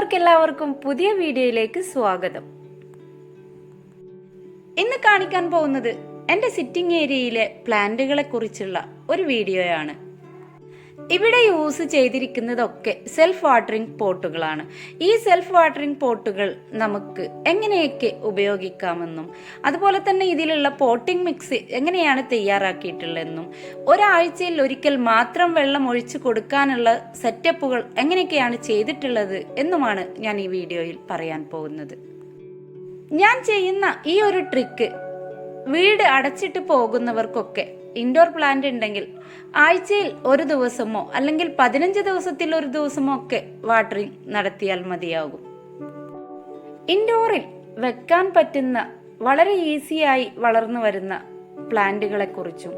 കൂട്ടുകാർക്കെല്ലാവർക്കും പുതിയ വീഡിയോയിലേക്ക് സ്വാഗതം. ഇന്ന് കാണിക്കാൻ പോകുന്നത് എൻ്റെ സിറ്റിംഗ് ഏരിയയിലെ പ്ലാന്റുകളെ കുറിച്ചുള്ള ഒരു വീഡിയോയാണ്. ഇവിടെ യൂസ് ചെയ്തിരിക്കുന്നതൊക്കെ സെൽഫ് വാട്ടറിംഗ് പോട്ടുകളാണ്. ഈ സെൽഫ് വാട്ടറിംഗ് പോട്ടുകൾ നമുക്ക് എങ്ങനെയൊക്കെ ഉപയോഗിക്കാമെന്നും അതുപോലെ തന്നെ ഇതിലുള്ള പോട്ടിംഗ് മിക്സ് എങ്ങനെയാണ് തയ്യാറാക്കിയിട്ടുള്ളതെന്നും ഒരാഴ്ചയിൽ ഒരിക്കൽ മാത്രം വെള്ളം ഒഴിച്ചു കൊടുക്കാനുള്ള സെറ്റപ്പുകൾ എങ്ങനെയൊക്കെയാണ് ചെയ്തിട്ടുള്ളത് എന്നുമാണ് ഞാൻ ഈ വീഡിയോയിൽ പറയാൻ പോകുന്നത്. ഞാൻ ചെയ്യുന്ന ഈ ഒരു ട്രിക്ക് വീട് അടച്ചിട്ട് പോകുന്നവർക്കൊക്കെ ഇൻഡോർ പ്ലാന്റ് ഉണ്ടെങ്കിൽ ആഴ്ചയിൽ ഒരു ദിവസമോ അല്ലെങ്കിൽ 15 ദിവസത്തിൽ ഒരു ദിവസമോ ഒക്കെ വാട്ടറിംഗ് നടത്തിയാൽ മതിയാകും. ഇൻഡോറിൽ വെക്കാൻ പറ്റുന്ന വളരെ ഈസിയായി വളർന്നു വരുന്ന പ്ലാന്റുകളെ കുറിച്ചും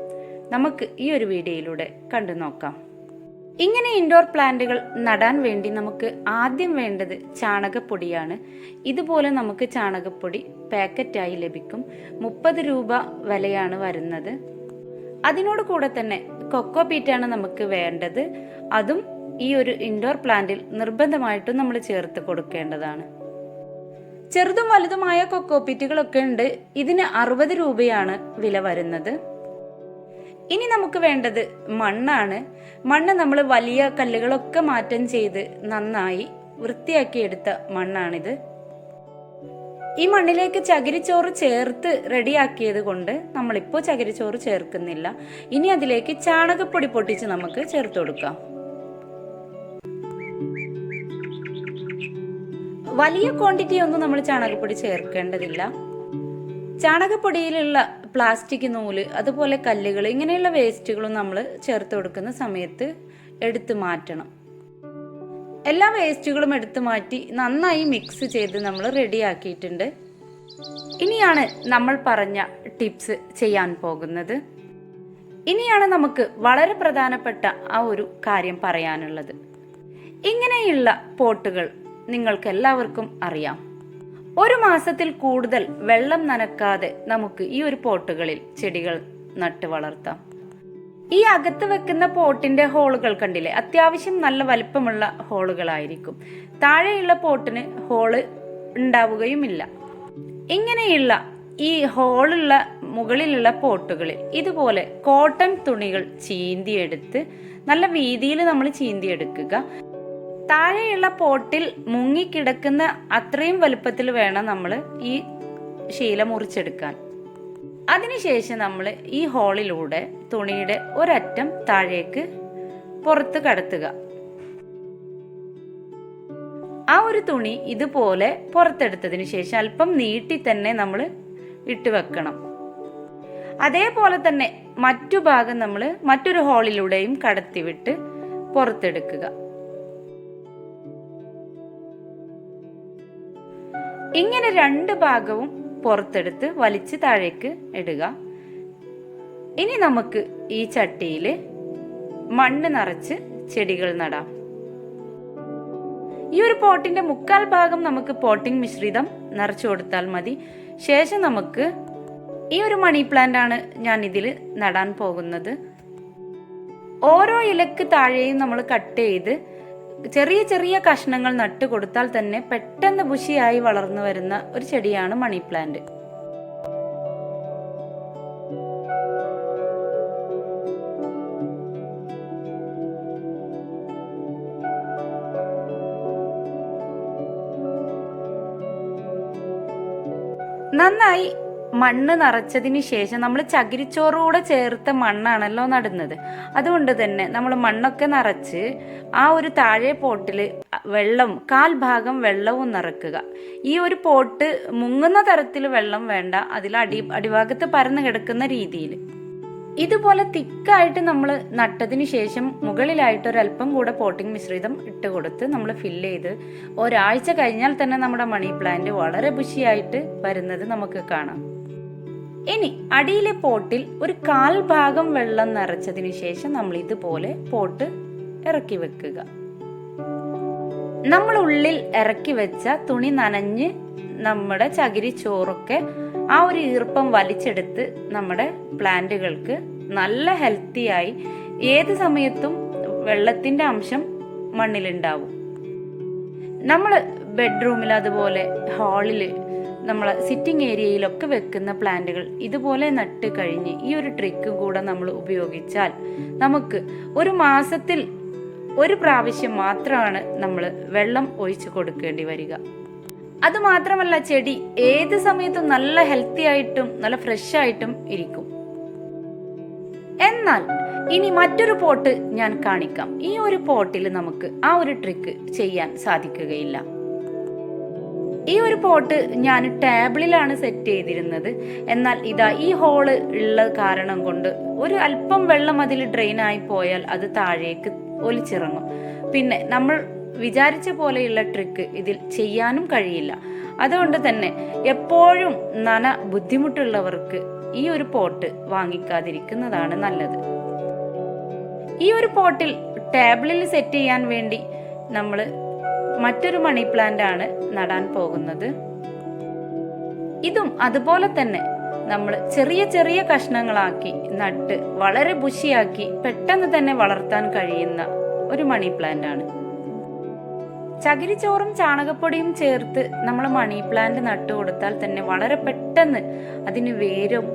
നമുക്ക് ഈ ഒരു വീഡിയോയിലൂടെ കണ്ടു നോക്കാം. ഇങ്ങനെ ഇൻഡോർ പ്ലാന്റുകൾ നടാൻ വേണ്ടി നമുക്ക് ആദ്യം വേണ്ടത് ചാണകപ്പൊടിയാണ്. ഇതുപോലെ നമുക്ക് ചാണകപ്പൊടി പാക്കറ്റായി ലഭിക്കും. 30 രൂപ വിലയാണ് വരുന്നത്. അതിനോട് കൂടെ തന്നെ കൊക്കോ പീറ്റാണ് നമുക്ക് വേണ്ടത്. അതും ഈ ഒരു ഇൻഡോർ പ്ലാന്റിൽ നിർബന്ധമായിട്ടും നമ്മൾ ചേർത്ത് കൊടുക്കേണ്ടതാണ്. ചെറുതും വലുതുമായ കൊക്കോ പീറ്റുകളൊക്കെ ഉണ്ട്. ഇതിന് 60 രൂപയാണ് വില വരുന്നത്. ഇനി നമുക്ക് വേണ്ടത് മണ്ണാണ്. മണ്ണ് നമ്മൾ വലിയ കല്ലുകളൊക്കെ മാറ്റം ചെയ്ത് നന്നായി വൃത്തിയാക്കി എടുത്ത മണ്ണാണിത്. ഈ മണ്ണിലേക്ക് ചകിരിച്ചോറ് ചേർത്ത് റെഡിയാക്കിയത് കൊണ്ട് നമ്മളിപ്പോൾ ചകിരിച്ചോറ് ചേർക്കുന്നില്ല. ഇനി അതിലേക്ക് ചാണകപ്പൊടി പൊട്ടിച്ച് നമുക്ക് ചേർത്ത് കൊടുക്കാം. വലിയ ക്വാണ്ടിറ്റി ഒന്നും നമ്മൾ ചാണകപ്പൊടി ചേർക്കേണ്ടതില്ല. ചാണകപ്പൊടിയിലുള്ള പ്ലാസ്റ്റിക് നൂല് അതുപോലെ കല്ലുകൾ ഇങ്ങനെയുള്ള വേസ്റ്റുകളും നമ്മൾ ചേർത്ത് കൊടുക്കുന്ന സമയത്ത് എടുത്തു മാറ്റണം. എല്ലാ വേസ്റ്റുകളും എടുത്തു മാറ്റി നന്നായി മിക്സ് ചെയ്ത് നമ്മൾ റെഡിയാക്കിയിട്ടുണ്ട്. ഇനിയാണ് നമ്മൾ പറഞ്ഞ ടിപ്സ് ചെയ്യാൻ പോകുന്നത്. ഇനിയാണ് നമുക്ക് വളരെ പ്രധാനപ്പെട്ട ആ ഒരു കാര്യം പറയാനുള്ളത്. ഇങ്ങനെയുള്ള പോട്ടുകൾ നിങ്ങൾക്ക് എല്ലാവർക്കും അറിയാം. ഒരു മാസത്തിൽ കൂടുതൽ വെള്ളം നനക്കാതെ നമുക്ക് ഈ ഒരു പോട്ടുകളിൽ ചെടികൾ നട്ട് വളർത്താം. ഈ അകത്ത് വെക്കുന്ന പോട്ടിന്റെ ഹോളുകൾ കണ്ടില്ലേ, അത്യാവശ്യം നല്ല വലിപ്പമുള്ള ഹോളുകളായിരിക്കും. താഴെയുള്ള പോട്ടിന് ഹോള് ഉണ്ടാവുകയുമില്ല. ഇങ്ങനെയുള്ള ഈ ഹോളുള്ള മുകളിലുള്ള പോട്ടുകളിൽ ഇതുപോലെ കോട്ടൺ തുണികൾ ചീന്തിയെടുത്ത് നല്ല വീതിയിൽ നമ്മൾ ചീന്തിയെടുക്കുക. താഴെയുള്ള പോട്ടിൽ മുങ്ങിക്കിടക്കുന്ന അത്രയും വലുപ്പത്തിൽ വേണം നമ്മൾ ഈ ശീല മുറിച്ചെടുക്കാൻ. അതിനുശേഷം നമ്മൾ ഈ ഹോളിലൂടെ തുണിയുടെ ഒരറ്റം താഴേക്ക് പുറത്ത് കടത്തുക. ആ ഒരു തുണി ഇതുപോലെ പുറത്തെടുത്തതിന് ശേഷം അല്പം നീട്ടി തന്നെ നമ്മൾ ഇട്ട് വെക്കണം. അതേപോലെ തന്നെ മറ്റു ഭാഗം നമ്മൾ മറ്റൊരു ഹോളിലൂടെയും കടത്തിവിട്ട് പുറത്തെടുക്കുക. ഇങ്ങനെ 2 ഭാഗവും പുറത്തെടുത്ത് വലിച്ച് താഴേക്ക് ഇടുക. ഇനി നമുക്ക് ഈ ചട്ടിയിൽ മണ്ണ് നിറച്ച് ചെടികൾ നടാം. ഈ ഒരു പോട്ടിന്റെ 3/4 ഭാഗം നമുക്ക് പോട്ടിംഗ് മിശ്രിതം നിറച്ചു കൊടുത്താൽ മതി. ശേഷം നമുക്ക് ഈ ഒരു മണി പ്ലാന്റ് ആണ് ഞാൻ ഇതിൽ നടാൻ പോകുന്നത്. ഓരോ ഇലക്ക് താഴെയും നമ്മൾ കട്ട് ചെയ്ത് ചെറിയ ചെറിയ കഷ്ണങ്ങൾ നട്ട് കൊടുത്താൽ തന്നെ പെട്ടെന്ന് ബുഷിയായി വളർന്നു വരുന്ന ഒരു ചെടിയാണ് മണി പ്ലാന്റ്. നന്നായി മണ്ണ് നിറച്ചതിന് ശേഷം നമ്മൾ ചകിരിച്ചോറുകൂടെ ചേർത്ത മണ്ണാണല്ലോ നടുന്നത്. അതുകൊണ്ട് തന്നെ നമ്മൾ മണ്ണൊക്കെ നിറച്ച് ആ ഒരു താഴെ പോട്ടിൽ വെള്ളം 1/4 ഭാഗം വെള്ളവും നിറക്കുക. ഈ ഒരു പോട്ട് മുങ്ങുന്ന തരത്തിൽ വെള്ളം വേണ്ട, അതിൽ അടിഭാഗത്ത് പരന്നു കിടക്കുന്ന രീതിയിൽ ഇതുപോലെ തിക്കായിട്ട് നമ്മൾ നട്ടതിന് ശേഷം മുകളിലായിട്ട് ഒരല്പം കൂടെ പോട്ടിംഗ് മിശ്രിതം ഇട്ട് കൊടുത്ത് നമ്മൾ ഫില്ല് ചെയ്ത് ഒരാഴ്ച കഴിഞ്ഞാൽ തന്നെ നമ്മുടെ മണി പ്ലാന്റ് വളരെ ബുഷിയായിട്ട് വരുന്നത് നമുക്ക് കാണാം. ഇനി അടിയിലെ പോട്ടിൽ ഒരു 1/4 ഭാഗം വെള്ളം നിറച്ചതിന് ശേഷം നമ്മൾ ഇതുപോലെ പോട്ട് ഇറക്കി വെക്കുക. നമ്മൾ ഉള്ളിൽ ഇറക്കി വെച്ച തുണി നനഞ്ഞ് നമ്മുടെ ചകിരി ചോറൊക്കെ ആ ഒരു ഈർപ്പം വലിച്ചെടുത്ത് നമ്മുടെ പ്ലാന്റുകൾക്ക് നല്ല ഹെൽത്തിയായി ഏത് സമയത്തും വെള്ളത്തിന്റെ അംശം മണ്ണിലുണ്ടാവും. നമ്മൾ ബെഡ്റൂമിൽ അതുപോലെ ഹാളിൽ നമ്മൾ സിറ്റിംഗ് ഏരിയയിലൊക്കെ വെക്കുന്ന പ്ലാന്റുകൾ ഇതുപോലെ നട്ട് കഴിഞ്ഞ് ഈ ഒരു ട്രിക്ക് കൂടെ നമ്മൾ ഉപയോഗിച്ചാൽ നമുക്ക് ഒരു മാസത്തിൽ ഒരു പ്രാവശ്യം മാത്രമാണ് നമ്മൾ വെള്ളം ഒഴിച്ചു കൊടുക്കേണ്ടി വരിക. അതുമാത്രമല്ല, ചെടി ഏത് സമയത്തും നല്ല ഹെൽത്തി ആയിട്ടും നല്ല ഫ്രഷ് ആയിട്ടും ഇരിക്കും. എന്നാൽ ഇനി മറ്റൊരു പോട്ട് ഞാൻ കാണിക്കാം. ഈ ഒരു പോട്ടിൽ നമുക്ക് ആ ഒരു ട്രിക്ക് ചെയ്യാൻ സാധിക്കുകയില്ല. ഈ ഒരു പോട്ട് ഞാൻ ടേബിളിലാണ് സെറ്റ് ചെയ്തിരുന്നത്. എന്നാൽ ഇതാ ഈ ഹോള് ഉള്ള കാരണം കൊണ്ട് ഒരു അല്പം വെള്ളം അതിൽ ഡ്രെയിൻ ആയി പോയാൽ അത് താഴേക്ക് ഒലിച്ചിറങ്ങും. പിന്നെ നമ്മൾ വിചാരിച്ച പോലെയുള്ള ട്രിക്ക് ഇതിൽ ചെയ്യാനും കഴിയില്ല. അതുകൊണ്ട് തന്നെ എപ്പോഴും ബുദ്ധിമുട്ടുള്ളവർക്ക് ഈ ഒരു പോട്ട് വാങ്ങിക്കാതിരിക്കുന്നതാണ് നല്ലത്. ഈ ഒരു പോട്ടിൽ ടേബിളിൽ സെറ്റ് ചെയ്യാൻ വേണ്ടി നമ്മൾ മറ്റൊരു മണി പ്ലാന്റ് ആണ് നടാൻ പോകുന്നത്. ഇതും അതുപോലെ തന്നെ നമ്മൾ ചെറിയ ചെറിയ കഷ്ണങ്ങളാക്കി നട്ട് വളരെ ബുഷിയാക്കി പെട്ടെന്ന് തന്നെ വളർത്താൻ കഴിയുന്ന ഒരു മണി പ്ലാന്റ് ആണ്. ചകിരിച്ചോറും ചാണകപ്പൊടിയും ചേർത്ത് നമ്മൾ മണി പ്ലാന്റ് നട്ടു കൊടുത്താൽ തന്നെ വളരെ പെട്ടെന്ന് അതിന് വേരും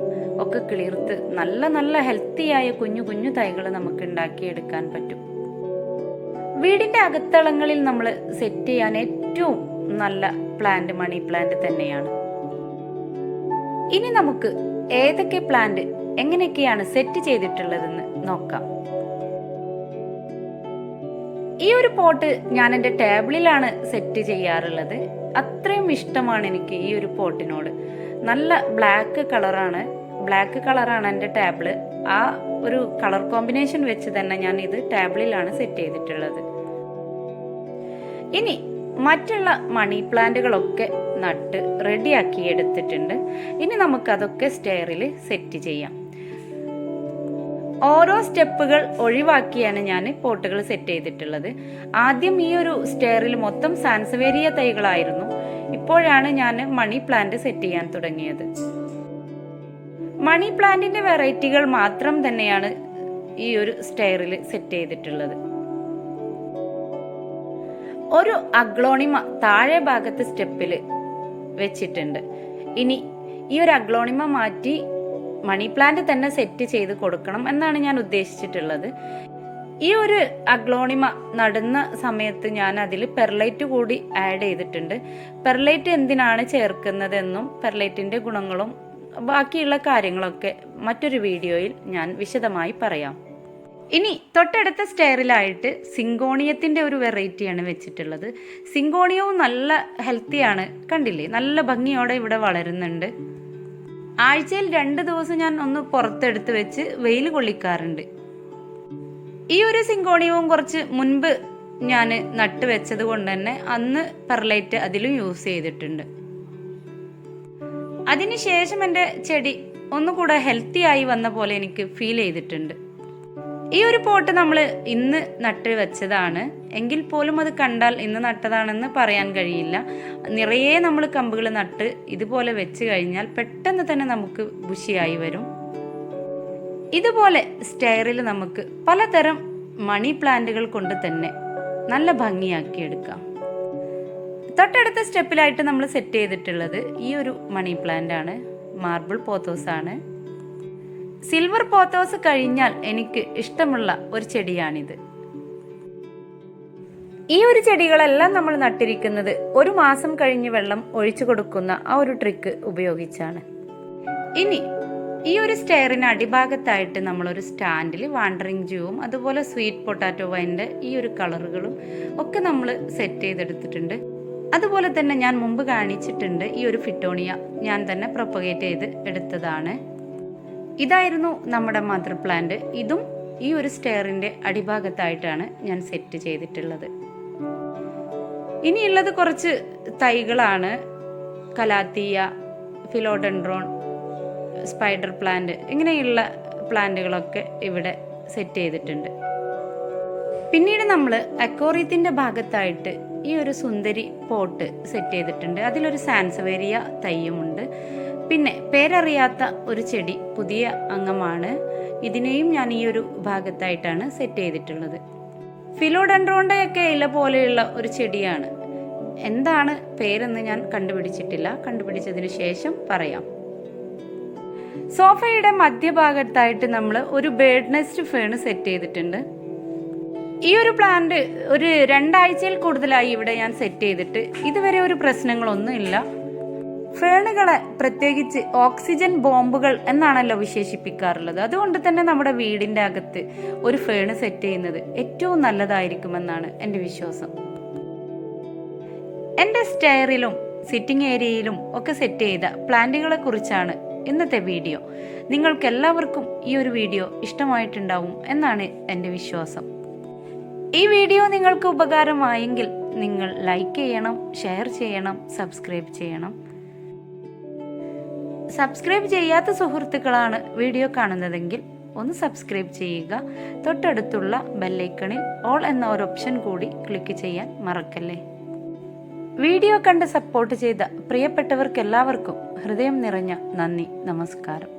ഒക്കെ കിളിർത്ത് നല്ല നല്ല ഹെൽത്തിയായ കുഞ്ഞു കുഞ്ഞു തൈകൾ നമുക്ക് ഉണ്ടാക്കിയെടുക്കാൻ പറ്റും. വീടിന്റെ അകത്തളങ്ങളിൽ നമ്മൾ സെറ്റ് ചെയ്യാൻ ഏറ്റവും നല്ല പ്ലാന്റ് മണി പ്ലാന്റ് തന്നെയാണ്. ഇനി നമുക്ക് ഏതൊക്കെ പ്ലാന്റ് എങ്ങനെയൊക്കെയാണ് സെറ്റ് ചെയ്തിട്ടുള്ളതെന്ന് നോക്കാം. ഈ ഒരു പോട്ട് ഞാൻ എൻ്റെ ടേബിളിലാണ് സെറ്റ് ചെയ്യാറുള്ളത്. അത്രയും ഇഷ്ടമാണ് എനിക്ക് ഈ ഒരു പോട്ടിനോട്. നല്ല ബ്ലാക്ക് കളറാണ് എൻ്റെ ടേബിള്. ആ ഒരു കളർ കോമ്പിനേഷൻ വെച്ച് തന്നെ ഞാൻ ഇത് ടേബിളിലാണ് സെറ്റ് ചെയ്തിട്ടുള്ളത്. ഇനി മറ്റുള്ള മണി പ്ലാന്റുകളൊക്കെ നട്ട് റെഡിയാക്കി എടുത്തിട്ടുണ്ട്. ഇനി നമുക്കതൊക്കെ സ്റ്റെയറിൽ സെറ്റ് ചെയ്യാം. ഓരോ സ്റ്റെപ്പുകൾ ഒഴിവാക്കിയാണ് ഞാൻ പോട്ടുകൾ സെറ്റ് ചെയ്തിട്ടുള്ളത്. ആദ്യം ഈ ഒരു സ്റ്റെയറിൽ മൊത്തം സാൻസവേരിയ തൈകളായിരുന്നു. ഇപ്പോഴാണ് ഞാൻ മണി പ്ലാന്റ് സെറ്റ് ചെയ്യാൻ തുടങ്ങിയത്. മണി പ്ലാന്റിന്റെ വെറൈറ്റികൾ മാത്രം തന്നെയാണ് ഈ ഒരു സ്റ്റെയറിൽ സെറ്റ് ചെയ്തിട്ടുള്ളത്. ഒരു അഗ്ലോണിമ താഴെ ഭാഗത്ത് സ്റ്റെപ്പിൽ വെച്ചിട്ടുണ്ട്. ഇനി ഈ ഒരു അഗ്ലോണിമ മാറ്റി മണി പ്ലാന്റ് തന്നെ സെറ്റ് ചെയ്ത് കൊടുക്കണം എന്നാണ് ഞാൻ ഉദ്ദേശിച്ചിട്ടുള്ളത്. ഈ ഒരു അഗ്ലോണിമ നടുന്ന സമയത്ത് ഞാൻ അതിൽ പെർലൈറ്റ് കൂടി ആഡ് ചെയ്തിട്ടുണ്ട്. പെർലൈറ്റ് എന്തിനാണ് ചേർക്കുന്നതെന്നും പെർലൈറ്റിന്റെ ഗുണങ്ങളും ബാക്കിയുള്ള കാര്യങ്ങളൊക്കെ മറ്റൊരു വീഡിയോയിൽ ഞാൻ വിശദമായി പറയാം. ഇനി തൊട്ടടുത്ത സ്റ്റെയറിലായിട്ട് സിങ്കോണിയത്തിന്റെ ഒരു വെറൈറ്റിയാണ് വെച്ചിട്ടുള്ളത്. സിങ്കോണിയവും നല്ല ഹെൽത്തിയാണ്. കണ്ടില്ലേ, നല്ല ഭംഗിയോടെ ഇവിടെ വളരുന്നുണ്ട്. ആഴ്ചയിൽ 2 ദിവസം ഞാൻ ഒന്ന് പുറത്തെടുത്ത് വെച്ച് വെയിൽ കൊള്ളിക്കാറുണ്ട്. ഈ ഒരു സിങ്കോണിയവും കുറച്ച് മുൻപ് ഞാൻ നട്ട് വെച്ചത് കൊണ്ട് തന്നെ അന്ന് പെർലൈറ്റ് അതിലും യൂസ് ചെയ്തിട്ടുണ്ട്. അതിനുശേഷം എൻ്റെ ചെടി ഒന്നുകൂടെ ഹെൽത്തി ആയി വന്ന പോലെ എനിക്ക് ഫീൽ ചെയ്തിട്ടുണ്ട്. ഈ ഒരു പോട്ട് നമ്മൾ ഇന്ന് നട്ട് വെച്ചതാണ് എങ്കിൽ പോലും അത് കണ്ടാൽ ഇന്ന് നട്ടതാണെന്ന് പറയാൻ കഴിയില്ല. നിറയെ നമ്മൾ കമ്പുകൾ നട്ട് ഇതുപോലെ വെച്ച് കഴിഞ്ഞാൽ പെട്ടെന്ന് തന്നെ നമുക്ക് ബുഷിയായി വരും. ഇതുപോലെ സ്റ്റെയറിൽ നമുക്ക് പലതരം മണി പ്ലാന്റുകൾ കൊണ്ട് തന്നെ നല്ല ഭംഗിയാക്കി എടുക്കാം. തൊട്ടടുത്ത സ്റ്റെപ്പിലായിട്ട് നമ്മൾ സെറ്റ് ചെയ്തിട്ടുള്ളത് ഈ ഒരു മണി പ്ലാന്റ് ആണ്. മാർബിൾ പോത്തോസ് ആണ്. സിൽവർ പോത്തോസ് കഴിഞ്ഞാൽ എനിക്ക് ഇഷ്ടമുള്ള ഒരു ചെടിയാണിത്. ഈ ഒരു ചെടികളെല്ലാം നമ്മൾ നട്ടിരിക്കുന്നത് 1 മാസം കഴിഞ്ഞ് വെള്ളം ഒഴിച്ചു കൊടുക്കുന്ന ആ ഒരു ട്രിക്ക് ഉപയോഗിച്ചാണ്. ഇനി ഈ ഒരു സ്റ്റെയറിന് അടിഭാഗത്തായിട്ട് നമ്മളൊരു സ്റ്റാൻഡിൽ വാണ്ടറിങ് ജൂവും അതുപോലെ സ്വീറ്റ് പൊട്ടാറ്റോ വൈൻ്റെ ഈ ഒരു കളറുകളും ഒക്കെ നമ്മൾ സെറ്റ് ചെയ്തെടുത്തിട്ടുണ്ട്. അതുപോലെ തന്നെ ഞാൻ മുമ്പ് കാണിച്ചിട്ടുണ്ട് ഈ ഒരു ഫിറ്റോണിയ ഞാൻ തന്നെ പ്രൊപ്പഗേറ്റ് ചെയ്ത് എടുത്തതാണ്. ഇതായിരുന്നു നമ്മുടെ മദർ പ്ലാന്റ്. ഇതും ഈ ഒരു സ്റ്റെയറിന്റെ അടിഭാഗത്തായിട്ടാണ് ഞാൻ സെറ്റ് ചെയ്തിട്ടുള്ളത്. ഇനിയുള്ളത് കുറച്ച് തൈകളാണ്. കലാത്തിയ, ഫിലോഡെൻഡ്രോൺ, സ്പൈഡർ പ്ലാന്റ്, ഇങ്ങനെയുള്ള പ്ലാന്റുകളൊക്കെ ഇവിടെ സെറ്റ് ചെയ്തിട്ടുണ്ട്. പിന്നീട് നമ്മൾ അക്വേറിയത്തിന്റെ ഭാഗത്തായിട്ട് ഈ ഒരു സുന്ദരി പോട്ട് സെറ്റ് ചെയ്തിട്ടുണ്ട്. അതിലൊരു സാൻസവേരിയ തൈയുമുണ്ട്. പിന്നെ പേരറിയാത്ത ഒരു ചെടി പുതിയ അംഗമാണ്. ഇതിനെയും ഞാൻ ഈ ഒരു ഭാഗത്തായിട്ടാണ് സെറ്റ് ചെയ്തിട്ടുള്ളത്. ഫിലോഡെൻഡ്രോണ്ടൊക്കെ ഇല പോലെയുള്ള ഒരു ചെടിയാണ്. എന്താണ് പേരെന്ന് ഞാൻ കണ്ടുപിടിച്ചിട്ടില്ല, കണ്ടുപിടിച്ചതിന് ശേഷം പറയാം. സോഫയുടെ മധ്യഭാഗത്തായിട്ട് നമ്മൾ ഒരു ബേർഡ് നെസ്റ്റ് ഫേൺ സെറ്റ് ചെയ്തിട്ടുണ്ട്. ഈ ഒരു പ്ലാന്റ് ഒരു 2 ആഴ്ചയിൽ കൂടുതലായി ഇവിടെ ഞാൻ സെറ്റ് ചെയ്തിട്ട് ഇതുവരെ ഒരു പ്രശ്നങ്ങളൊന്നും ഇല്ല. ഫേണുകളെ പ്രത്യേകിച്ച് ഓക്സിജൻ ബോംബുകൾ എന്നാണല്ലോ വിശേഷിപ്പിക്കാറുള്ളത്. അതുകൊണ്ട് തന്നെ നമ്മുടെ വീടിൻ്റെ അകത്ത് ഒരു ഫേണ് സെറ്റ് ചെയ്യുന്നത് ഏറ്റവും നല്ലതായിരിക്കുമെന്നാണ് എൻ്റെ വിശ്വാസം. എൻ്റെ സ്റ്റെയറിലും സിറ്റിംഗ് ഏരിയയിലും ഒക്കെ സെറ്റ് ചെയ്ത പ്ലാന്റുകളെ കുറിച്ചാണ് ഇന്നത്തെ വീഡിയോ. നിങ്ങൾക്കെല്ലാവർക്കും ഈ ഒരു വീഡിയോ ഇഷ്ടമായിട്ടുണ്ടാവും എന്നാണ് എൻ്റെ വിശ്വാസം. ഈ വീഡിയോ നിങ്ങൾക്ക് ഉപകാരമായെങ്കിൽ നിങ്ങൾ ലൈക്ക് ചെയ്യണം, ഷെയർ ചെയ്യണം, സബ്സ്ക്രൈബ് ചെയ്യണം. സബ്സ്ക്രൈബ് ചെയ്യാത്ത സുഹൃത്തുക്കളാണ് വീഡിയോ കാണുന്നതെങ്കിൽ ഒന്ന് സബ്സ്ക്രൈബ് ചെയ്യുക. തൊട്ടടുത്തുള്ള ബെല്ലൈക്കണിൽ ഓൾ എന്ന ഒരു ഓപ്ഷൻ കൂടി ക്ലിക്ക് ചെയ്യാൻ മറക്കല്ലേ. വീഡിയോ കണ്ട് സപ്പോർട്ട് ചെയ്ത പ്രിയപ്പെട്ടവർക്കെല്ലാവർക്കും ഹൃദയം നിറഞ്ഞ നന്ദി, നമസ്കാരം.